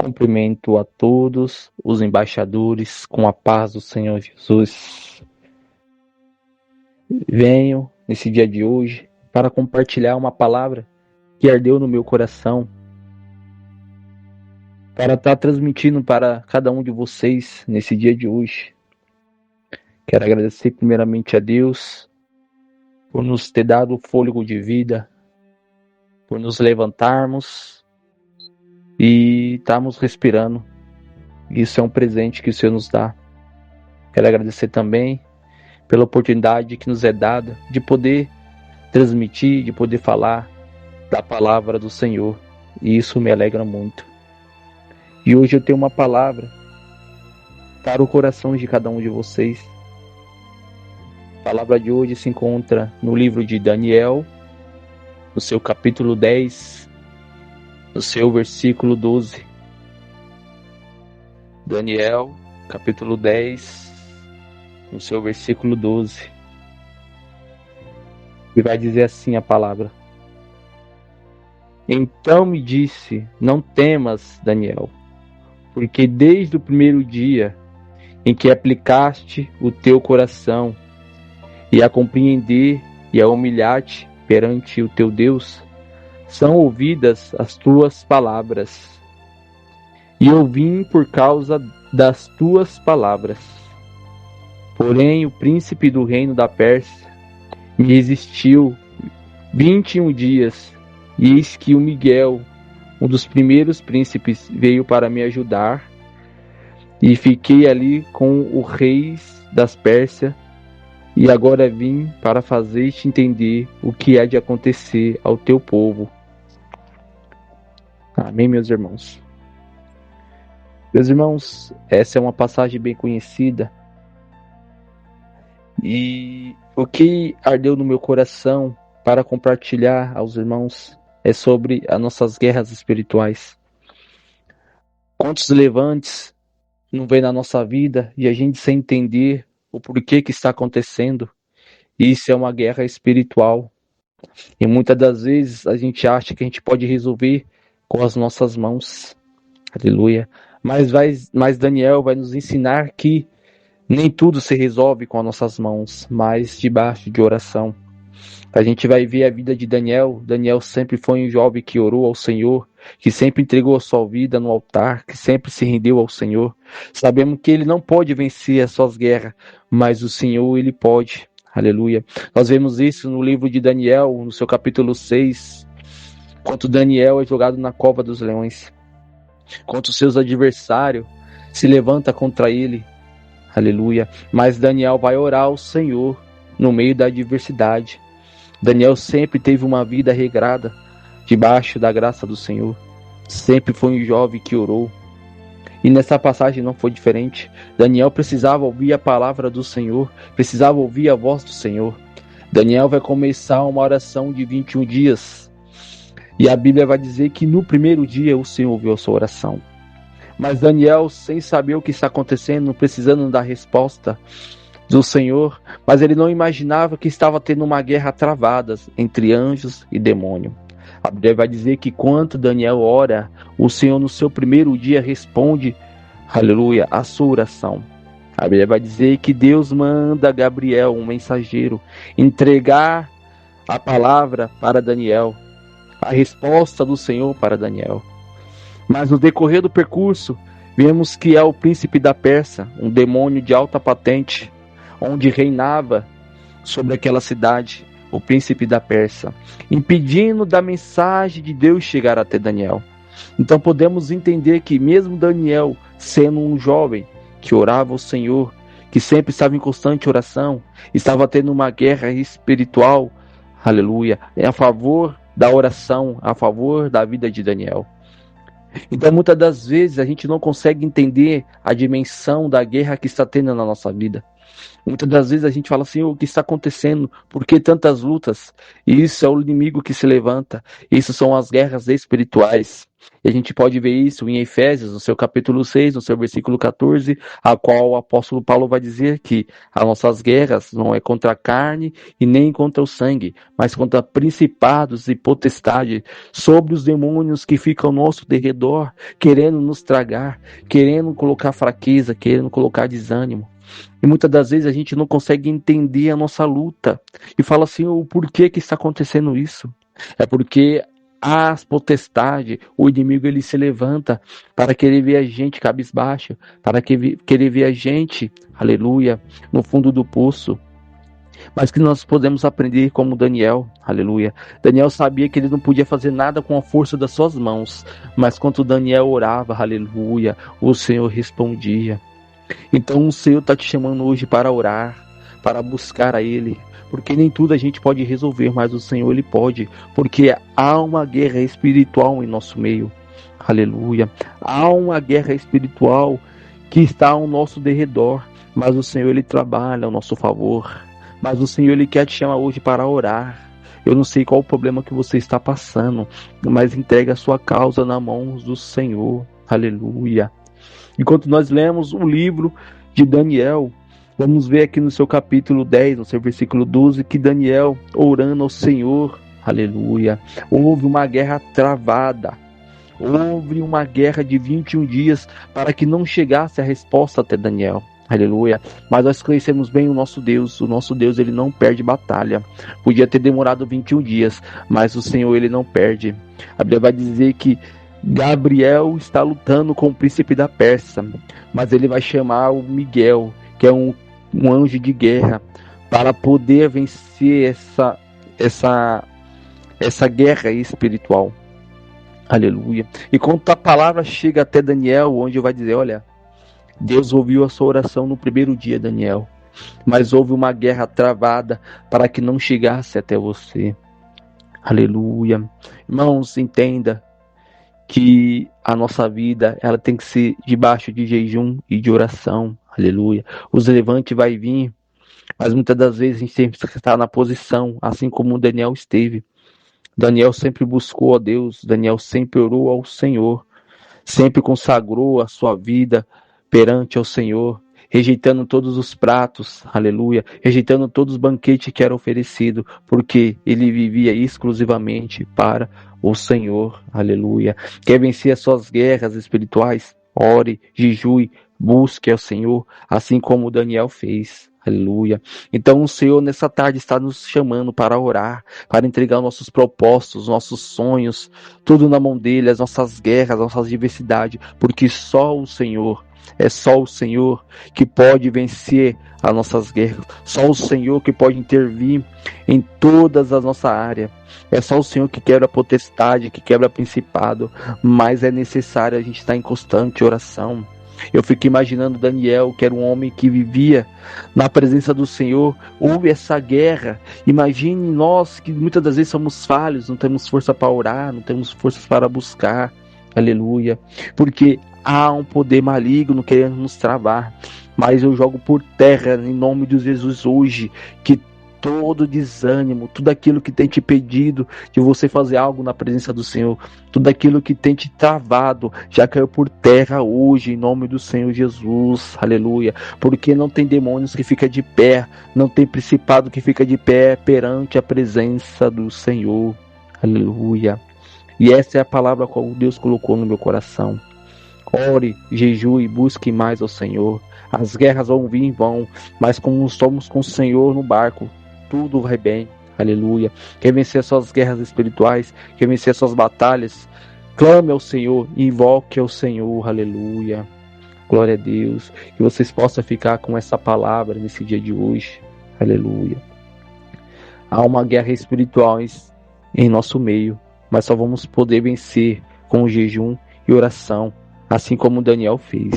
Cumprimento a todos os embaixadores com a paz do Senhor Jesus. Venho nesse dia de hoje para compartilhar uma palavra que ardeu no meu coração, para estar transmitindo para cada um de vocês nesse dia de hoje. Quero agradecer primeiramente a Deus por nos ter dado o fôlego de vida, por nos levantarmos e estarmos respirando. Isso é um presente que o Senhor nos dá. Quero agradecer também pela oportunidade que nos é dada de poder transmitir, de poder falar da palavra do Senhor. E isso me alegra muito. E hoje eu tenho uma palavra para o coração de cada um de vocês. A palavra de hoje se encontra no livro de Daniel, no seu capítulo 10, no seu versículo 12. Daniel, capítulo 10, no seu versículo 12. E vai dizer assim a palavra: Então me disse, não temas, Daniel, porque desde o primeiro dia em que aplicaste o teu coração e a compreender e a humilhar-te perante o teu Deus, são ouvidas as tuas palavras. E eu vim por causa das tuas palavras. Porém, o príncipe do reino da Pérsia me resistiu 21 dias, e eis que o Miguel, um dos primeiros príncipes, veio para me ajudar, e fiquei ali com o rei das Pérsia, e agora vim para fazer-te entender o que há de acontecer ao teu povo. Amém, meus irmãos. Meus irmãos, essa é uma passagem bem conhecida, e o que ardeu no meu coração para compartilhar aos irmãos é sobre as nossas guerras espirituais. Quantos levantes não vem na nossa vida e a gente sem entender o porquê que está acontecendo? Isso é uma guerra espiritual. E muitas das vezes a gente acha que a gente pode resolver com as nossas mãos. Aleluia. Mas Daniel vai nos ensinar que nem tudo se resolve com as nossas mãos, mas debaixo de oração. A gente vai ver a vida de Daniel. Daniel sempre foi um jovem que orou ao Senhor, que sempre entregou a sua vida no altar, que sempre se rendeu ao Senhor. Sabemos que ele não pode vencer as suas guerras, mas o Senhor, ele pode. Aleluia. Nós vemos isso no livro de Daniel, no seu capítulo 6, quando Daniel é jogado na cova dos leões, quando os seus adversários se levantam contra ele. Aleluia. Mas Daniel vai orar ao Senhor no meio da adversidade. Daniel sempre teve uma vida regrada, debaixo da graça do Senhor. Sempre foi um jovem que orou. E nessa passagem não foi diferente. Daniel precisava ouvir a palavra do Senhor, precisava ouvir a voz do Senhor. Daniel vai começar uma oração de 21 dias. E a Bíblia vai dizer que no primeiro dia o Senhor ouviu a sua oração. Mas Daniel, sem saber o que está acontecendo, precisando da resposta do Senhor, mas ele não imaginava que estava tendo uma guerra travada entre anjos e demônio. A Bíblia vai dizer que quando Daniel ora, o Senhor no seu primeiro dia responde, aleluia, a sua oração. A Bíblia vai dizer que Deus manda Gabriel, um mensageiro, entregar a palavra para Daniel, a resposta do Senhor para Daniel. Mas no decorrer do percurso, vemos que é o príncipe da Pérsia, um demônio de alta patente, onde reinava sobre aquela cidade, o príncipe da Pérsia, impedindo da mensagem de Deus chegar até Daniel. Então podemos entender que mesmo Daniel, sendo um jovem que orava ao Senhor, que sempre estava em constante oração, estava tendo uma guerra espiritual, aleluia, a favor da oração, a favor da vida de Daniel. Então muitas das vezes a gente não consegue entender a dimensão da guerra que está tendo na nossa vida. Muitas das vezes a gente fala assim, o que está acontecendo? Por que tantas lutas? E isso é o inimigo que se levanta. Isso são as guerras espirituais. E a gente pode ver isso em Efésios, no seu capítulo 6, no seu versículo 14, a qual o apóstolo Paulo vai dizer que as nossas guerras não é contra a carne e nem contra o sangue, mas contra principados e potestades, sobre os demônios que ficam ao nosso derredor, querendo nos tragar, querendo colocar fraqueza, querendo colocar desânimo. E muitas das vezes a gente não consegue entender a nossa luta e fala assim, o porquê que está acontecendo isso? É porque as potestades, o inimigo ele se levanta para querer ver a gente cabisbaixa, para querer ver a gente, aleluia, no fundo do poço. Mas que nós podemos aprender como Daniel, aleluia. Daniel sabia que ele não podia fazer nada com a força das suas mãos, mas quando Daniel orava, aleluia, o Senhor respondia. Então o Senhor está te chamando hoje para orar, para buscar a Ele, porque nem tudo a gente pode resolver, mas o Senhor Ele pode, porque há uma guerra espiritual em nosso meio, aleluia. Há uma guerra espiritual que está ao nosso derredor, mas o Senhor Ele trabalha ao nosso favor, mas o Senhor Ele quer te chamar hoje para orar. Eu não sei qual o problema que você está passando, mas entregue a sua causa nas mãos do Senhor, aleluia. Enquanto nós lemos o livro de Daniel, vamos ver aqui no seu capítulo 10, no seu versículo 12, que Daniel, orando ao Senhor, aleluia, houve uma guerra travada, houve uma guerra de 21 dias para que não chegasse a resposta até Daniel. Aleluia, mas nós conhecemos bem o nosso Deus ele não perde batalha, podia ter demorado 21 dias, mas o Senhor ele não perde. A Bíblia vai dizer que Gabriel está lutando com o príncipe da Pérsia, mas ele vai chamar o Miguel, que é um anjo de guerra, para poder vencer essa guerra espiritual. Aleluia. E quando a palavra chega até Daniel, onde vai dizer, olha, Deus ouviu a sua oração no primeiro dia, Daniel, mas houve uma guerra travada para que não chegasse até você. Aleluia. Irmãos, entenda que a nossa vida ela tem que ser debaixo de jejum e de oração, aleluia. Os levantes vai vir, mas muitas das vezes a gente tem que estar na posição, assim como Daniel esteve. Daniel sempre buscou a Deus, Daniel sempre orou ao Senhor, sempre consagrou a sua vida perante ao Senhor, rejeitando todos os pratos, aleluia, rejeitando todos os banquetes que eram oferecidos, porque ele vivia exclusivamente para o Senhor, aleluia. Quer vencer as suas guerras espirituais? Ore, jejue, busque ao Senhor, assim como Daniel fez. Aleluia. Então o Senhor nessa tarde está nos chamando para orar, para entregar nossos propósitos, nossos sonhos, tudo na mão dele, as nossas guerras, as nossas diversidades, porque só o Senhor, é só o Senhor que pode vencer as nossas guerras, só o Senhor que pode intervir em todas as nossas áreas. É só o Senhor que quebra a potestade, que quebra principado, mas é necessário a gente estar em constante oração. Eu fico imaginando Daniel, que era um homem que vivia na presença do Senhor, houve essa guerra. Imagine nós que muitas das vezes somos falhos, não temos força para orar, não temos forças para buscar, aleluia, porque há um poder maligno querendo nos travar. Mas eu jogo por terra, em nome de Jesus hoje, que todo desânimo, tudo aquilo que tem te impedido de você fazer algo na presença do Senhor, tudo aquilo que tem te travado, já caiu por terra hoje, em nome do Senhor Jesus, aleluia, porque não tem demônios que fica de pé, não tem principado que fica de pé perante a presença do Senhor, aleluia. E essa é a palavra que Deus colocou no meu coração. Ore, jejue, busque mais ao Senhor. As guerras vão vir e vão, mas como estamos com o Senhor no barco, tudo vai bem, aleluia. Quer vencer as suas guerras espirituais, quer vencer as suas batalhas, clame ao Senhor, invoque ao Senhor, aleluia. Glória a Deus, que vocês possam ficar com essa palavra nesse dia de hoje, aleluia. Há uma guerra espiritual em nosso meio, mas só vamos poder vencer com jejum e oração, assim como Daniel fez.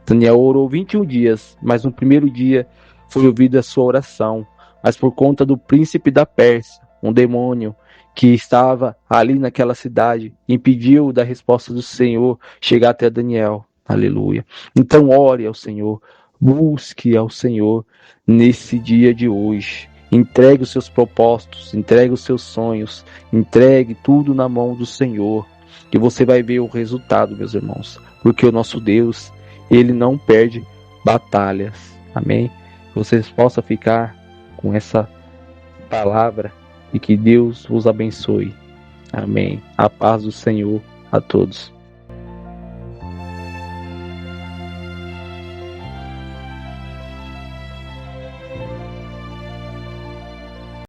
Daniel orou 21 dias, mas no primeiro dia foi ouvida a sua oração, mas por conta do príncipe da Pérsia, um demônio que estava ali naquela cidade, impediu da resposta do Senhor chegar até Daniel. Aleluia. Então ore ao Senhor, busque ao Senhor nesse dia de hoje. Entregue os seus propósitos, entregue os seus sonhos, entregue tudo na mão do Senhor. que você vai ver o resultado, meus irmãos, porque o nosso Deus, ele não perde batalhas. Amém? Que vocês possam ficar com essa palavra e que Deus vos abençoe. Amém. A paz do Senhor a todos.